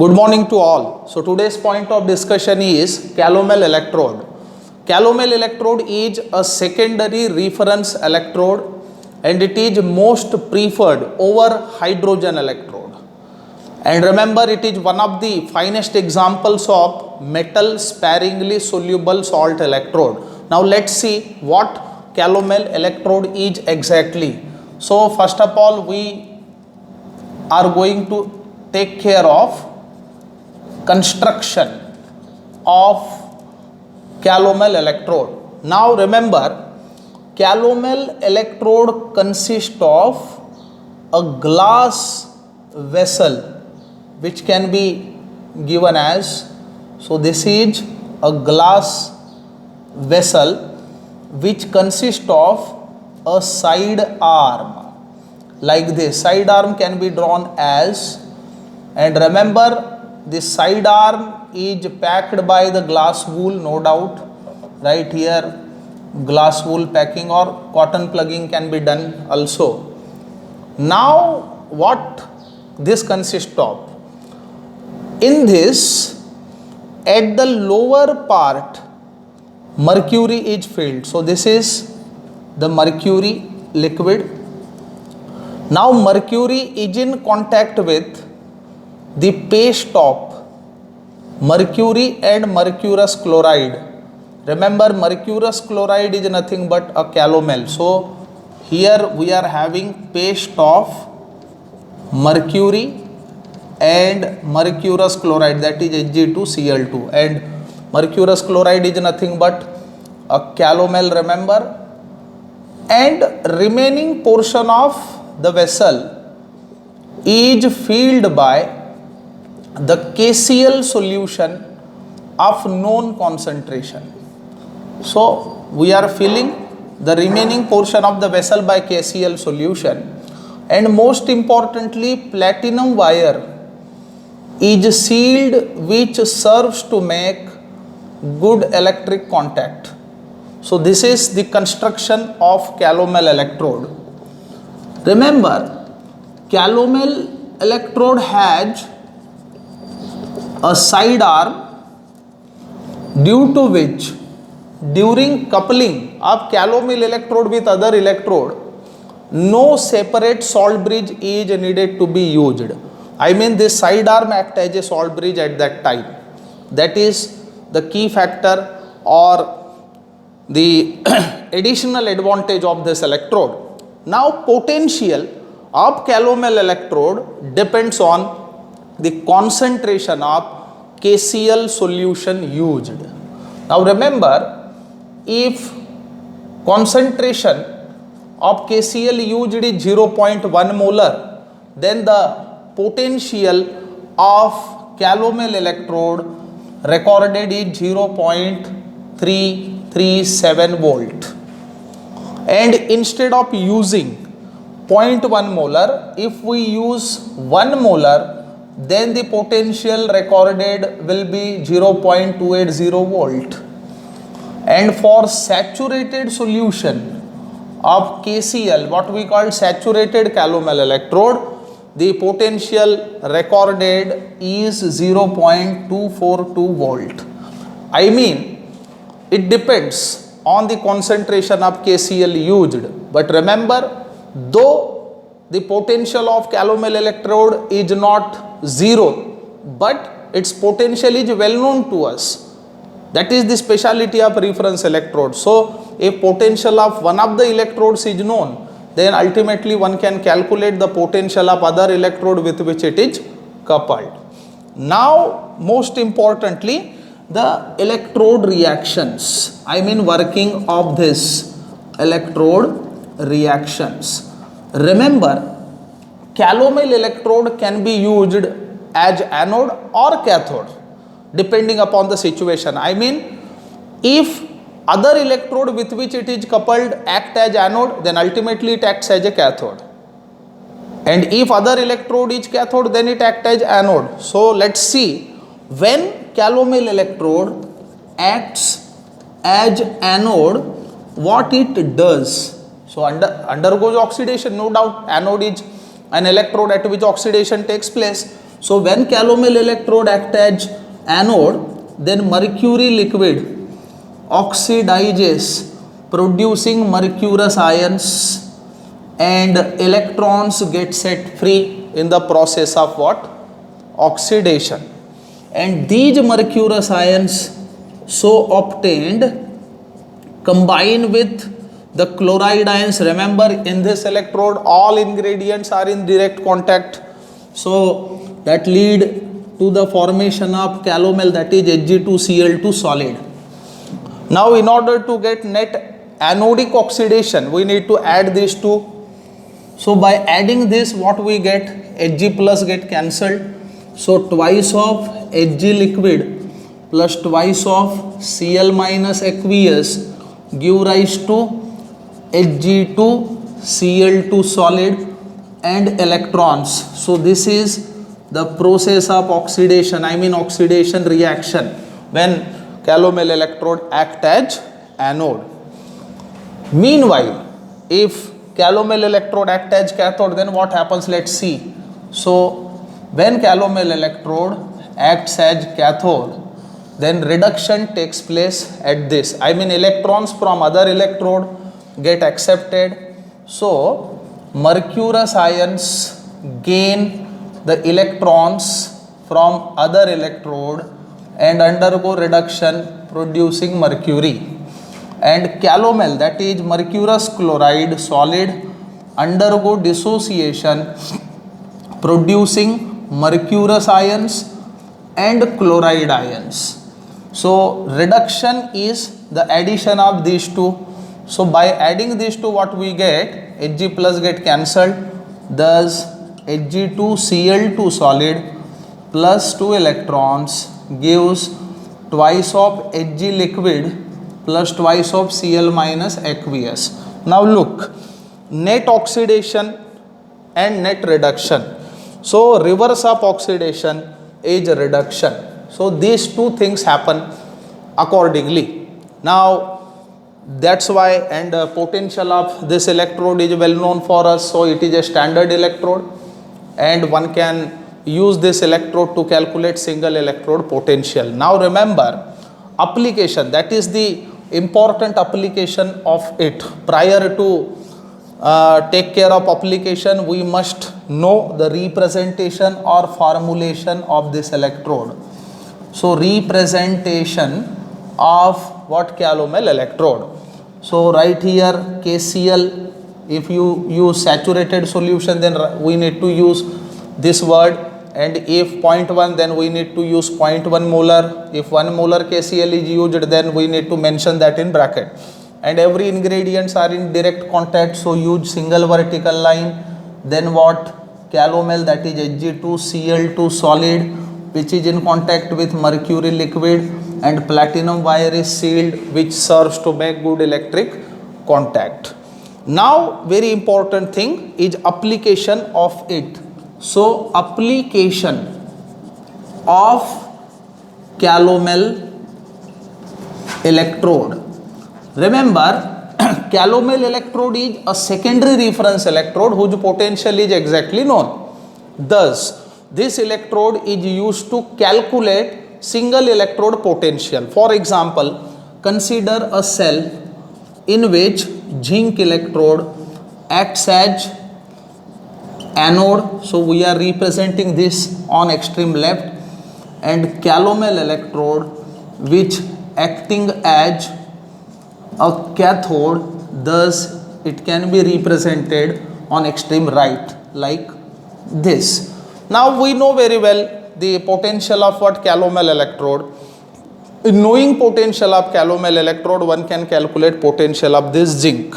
Good morning to all. So today's point of discussion is calomel electrode. Calomel electrode is a secondary reference electrode and it is most preferred over hydrogen electrode. And remember, it is one of the finest examples of metal sparingly soluble salt electrode. Now let's see what calomel electrode is exactly. So first of all, we are going to take care of construction of calomel electrode. Now remember, calomel electrode consists of a glass vessel which can be given as, so this is a glass vessel which consists of a side arm like this. Side arm can be drawn as, and remember, this side arm is packed by the glass wool, no doubt. Right here, glass wool packing or cotton plugging can be done also. Now, what this consists of? In this, at the lower part, mercury is filled. So, this is the mercury liquid. Now, mercury is in contact with the paste of mercury and mercurous chloride. Remember, mercurous chloride is nothing but a calomel. So here we are having paste of mercury and mercurous chloride, that is Hg2Cl2, and mercurous chloride is nothing but a calomel, remember, and remaining portion of the vessel is filled by the KCl solution of known concentration. So we are filling the remaining portion of the vessel by KCl solution, and most importantly, platinum wire is sealed, which serves to make good electric contact. So this is the construction of calomel electrode. Remember, calomel electrode has a side arm, due to which during coupling of calomel electrode with other electrode, no separate salt bridge is needed to be used. I mean, this side arm acts as a salt bridge at that time. That is the key factor or the additional advantage of this electrode. Now, potential of calomel electrode depends on the concentration of KCl solution used. Now remember, if concentration of KCl used is 0.1 molar, then the potential of calomel electrode recorded is 0.337 volt. And instead of using 0.1 molar, if we use 1 molar, then the potential recorded will be 0.280 volt. And for saturated solution of KCl, what we call saturated calomel electrode, the potential recorded is 0.242 volt. I mean, it depends on the concentration of KCl used. But remember, though the potential of calomel electrode is not zero, but its potential is well known to us. That is the speciality of reference electrode. So if potential of one of the electrodes is known, then ultimately one can calculate the potential of other electrode with which it is coupled. Now, most importantly, the electrode reactions, I mean working of this electrode reactions. Remember, calomel electrode can be used as anode or cathode depending upon the situation. I mean, if other electrode with which it is coupled act as anode, then ultimately it acts as a cathode. And if other electrode is cathode, then it acts as anode. So let's see, when calomel electrode acts as anode, what it does. So undergoes oxidation, no doubt. Anode is an electrode at which oxidation takes place. So when calomel electrode act as anode, then mercury liquid oxidizes, producing mercurous ions, and electrons get set free in the process of what? Oxidation. And these mercurous ions so obtained combine with the chloride ions. Remember, in this electrode all ingredients are in direct contact, so that lead to the formation of calomel, that is Hg2Cl2 solid. Now in order to get net anodic oxidation, we need to add these two. So by adding this, what we get? Hg plus get cancelled, so twice of Hg liquid plus twice of Cl minus aqueous give rise to Hg2Cl2 solid and electrons. So this is the process of oxidation, oxidation reaction, when calomel electrode act as anode. Meanwhile, if calomel electrode act as cathode, then what happens? Let's see. So when calomel electrode acts as cathode, then reduction takes place at this. Electrons from other electrode get accepted. So mercurous ions gain the electrons from other electrode and undergo reduction, producing mercury. And calomel, that is mercurous chloride solid, undergo dissociation, producing mercurous ions and chloride ions. So reduction is the addition of these two. So by adding these two, what we get? Hg plus get cancelled, thus Hg2Cl2 solid plus 2 electrons gives twice of Hg liquid plus twice of Cl minus aqueous. Now look, net oxidation and net reduction. So reverse of oxidation is reduction. So these two things happen accordingly. Now that's why, and potential of this electrode is well known for us. So it is a standard electrode, and one can use this electrode to calculate single electrode potential. Now remember, application, that is the important application of it. Prior to take care of application, we must know the representation or formulation of this electrode. So representation of what? Calomel electrode. So right here KCl, if you use saturated solution, then we need to use this word, and if 0.1, then we need to use 0.1 molar. If 1 molar KCl is used, then we need to mention that in bracket. And every ingredients are in direct contact, so use single vertical line. Then what? Calomel, that is Hg2Cl2 solid, which is in contact with mercury liquid, and platinum wire is sealed, which serves to make good electric contact. Now very important thing is application of it. So application of calomel electrode. Remember, calomel electrode is a secondary reference electrode whose potential is exactly known. Thus this electrode is used to calculate single electrode potential. For example, consider a cell in which zinc electrode acts as anode, so we are representing this on extreme left, and calomel electrode which acting as a cathode, thus it can be represented on extreme right like this. Now we know very well the potential of what? Calomel electrode. In knowing potential of calomel electrode, one can calculate potential of this zinc.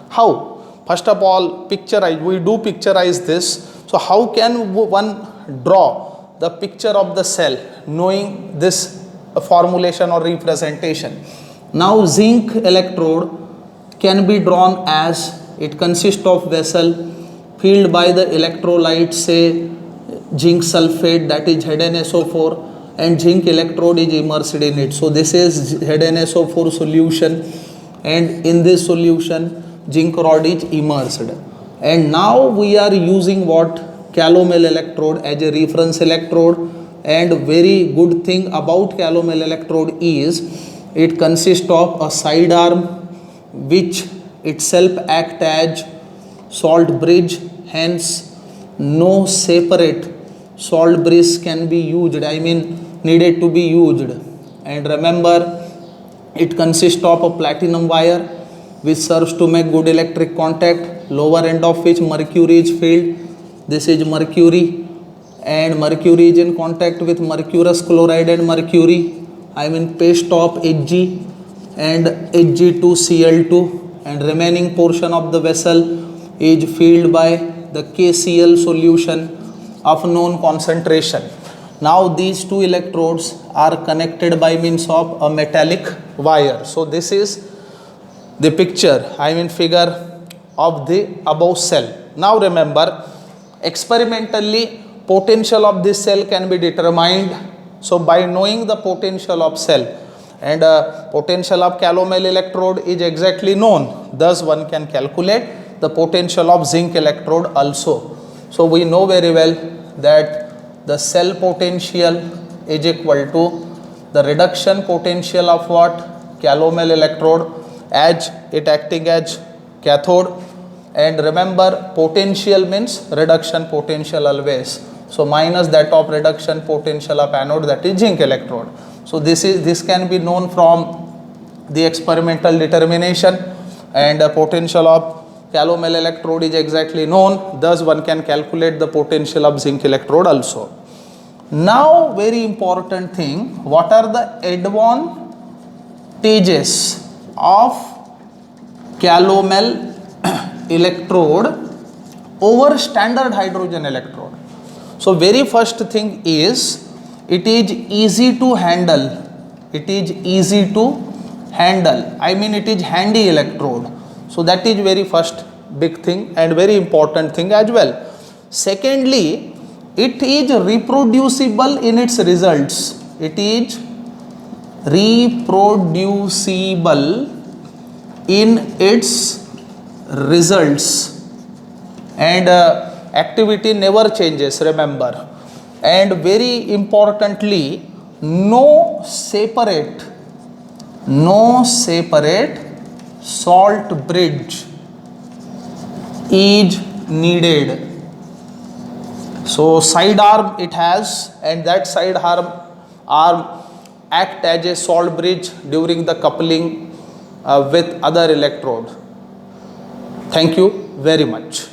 How? First of all, picturize. We do picturize this. So how can one draw the picture of the cell knowing this formulation or representation? Now zinc electrode can be drawn as, it consists of vessel filled by the electrolyte, say zinc sulfate, that is ZnSO4, and zinc electrode is immersed in it. So this is ZnSO4 solution, and in this solution zinc rod is immersed. And now we are using what? calomel electrode as a reference electrode. And very good thing about calomel electrode is it consists of a side arm which itself act as salt bridge, hence no separate salt bridge can be used, needed to be used. And remember, it consists of a platinum wire which serves to make good electric contact, lower end of which mercury is filled. This is mercury, and mercury is in contact with mercurous chloride and mercury, paste of Hg and Hg2Cl2, and remaining portion of the vessel is filled by the KCl solution of known concentration. Now these two electrodes are connected by means of a metallic wire. So this is the picture, figure of the above cell. Now remember, experimentally potential of this cell can be determined. So by knowing the potential of cell, and potential of calomel electrode is exactly known, thus one can calculate the potential of zinc electrode also. So we know very well that the cell potential is equal to the reduction potential of what? Calomel electrode, as it acting as cathode. And remember, potential means reduction potential always. So minus that of reduction potential of anode, that is zinc electrode. So this can be known from the experimental determination, and potential of calomel electrode is exactly known, thus one can calculate the potential of zinc electrode also. Now very important thing, what are the advantages of calomel electrode over standard hydrogen electrode? So very first thing is, it is easy to handle. It is easy to handle, it is handy electrode. So that is very first big thing and very important thing as well. Secondly, it is reproducible in its results. It is reproducible in its results, and activity never changes, remember. And very importantly, no separate salt bridge is needed. So side arm it has, and that side arm act as a salt bridge during the coupling with other electrode. Thank you very much.